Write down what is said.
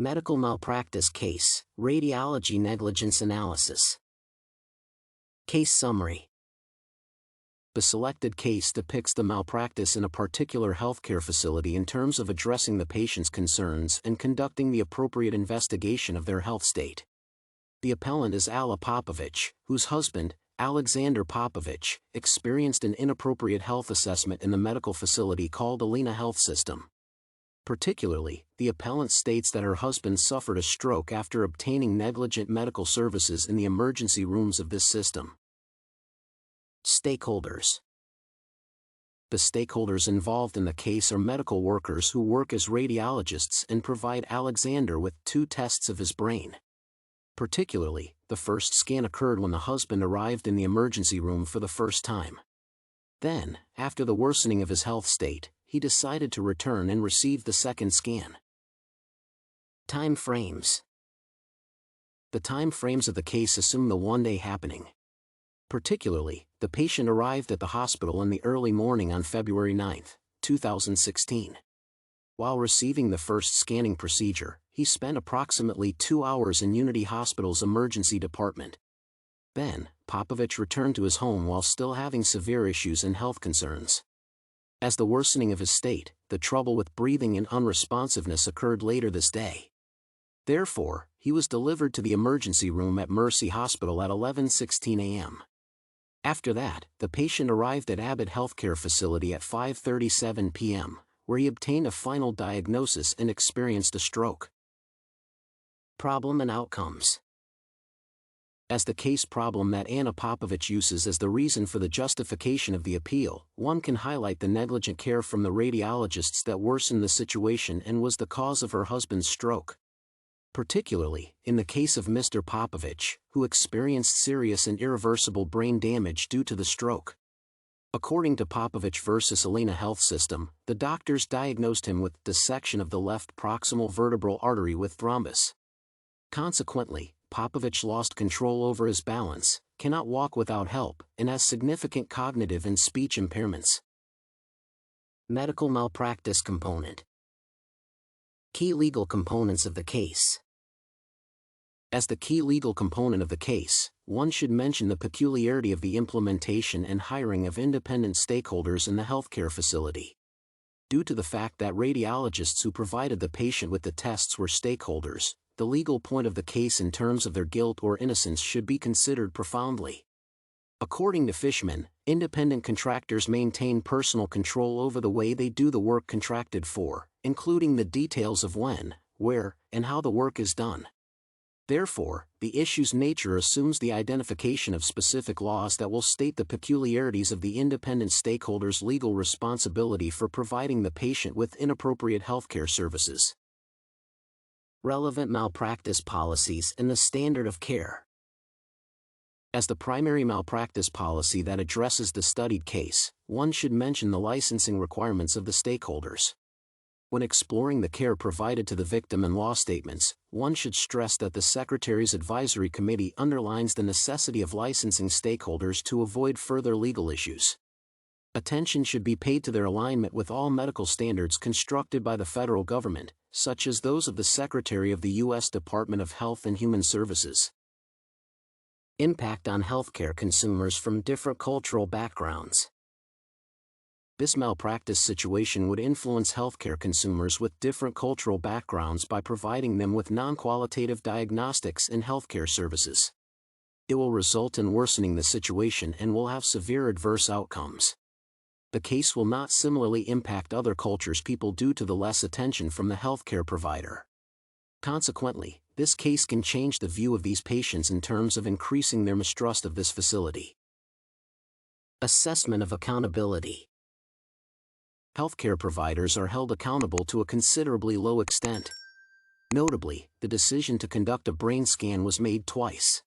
Medical malpractice case, radiology negligence analysis. Case summary. The selected case depicts the malpractice in a particular healthcare facility in terms of addressing the patient's concerns and conducting the appropriate investigation of their health state. The appellant is Alla Popovich, whose husband, Alexander Popovich, experienced an inappropriate health assessment in the medical facility called Allina Health System. Particularly, the appellant states that her husband suffered a stroke after obtaining negligent medical services in the emergency rooms of this system. Stakeholders. The stakeholders involved in the case are medical workers who work as radiologists and provide Alexander with 2 tests of his brain. Particularly, the first scan occurred when the husband arrived in the emergency room for the first time. Then, after the worsening of his health state, he decided to return and receive the second scan. Time frames. The time frames of the case assume the one-day happening. Particularly, the patient arrived at the hospital in the early morning on February 9, 2016. While receiving the first scanning procedure, he spent approximately 2 hours in Unity Hospital's emergency department. Then, Popovich returned to his home while still having severe issues and health concerns. As the worsening of his state, the trouble with breathing and unresponsiveness occurred later this day. Therefore, he was delivered to the emergency room at Mercy Hospital at 11:16 a.m. After that, the patient arrived at Abbott Healthcare Facility at 5:37 p.m., where he obtained a final diagnosis and experienced a stroke. Problem and outcomes. As the case problem that Anna Popovich uses as the reason for the justification of the appeal, one can highlight the negligent care from the radiologists that worsened the situation and was the cause of her husband's stroke. Particularly, in the case of Mr. Popovich, who experienced serious and irreversible brain damage due to the stroke. According to Popovich versus Allina Health System, the doctors diagnosed him with dissection of the left proximal vertebral artery with thrombus. Consequently, Popovich lost control over his balance, cannot walk without help, and has significant cognitive and speech impairments. Medical malpractice component. Key legal components of the case. As the key legal component of the case, one should mention the peculiarity of the implementation and hiring of independent stakeholders in the healthcare facility. Due to the fact that radiologists who provided the patient with the tests were stakeholders, the legal point of the case in terms of their guilt or innocence should be considered profoundly. According to Fishman, independent contractors maintain personal control over the way they do the work contracted for, including the details of when, where, and how the work is done. Therefore, the issue's nature assumes the identification of specific laws that will state the peculiarities of the independent stakeholders' legal responsibility for providing the patient with inappropriate healthcare services. Relevant malpractice policies and the standard of care. As the primary malpractice policy that addresses the studied case, one should mention the licensing requirements of the stakeholders. When exploring the care provided to the victim and law statements, one should stress that the Secretary's Advisory Committee underlines the necessity of licensing stakeholders to avoid further legal issues. Attention should be paid to their alignment with all medical standards constructed by the federal government, such as those of the Secretary of the U.S. Department of Health and Human Services. Impact on healthcare consumers from different cultural backgrounds. This malpractice situation would influence healthcare consumers with different cultural backgrounds by providing them with non-qualitative diagnostics and healthcare services. It will result in worsening the situation and will have severe adverse outcomes. The case will not similarly impact other cultures' people due to the less attention from the healthcare provider. Consequently, this case can change the view of these patients in terms of increasing their mistrust of this facility. Assessment of accountability. Healthcare providers are held accountable to a considerably low extent. Notably, the decision to conduct a brain scan was made twice.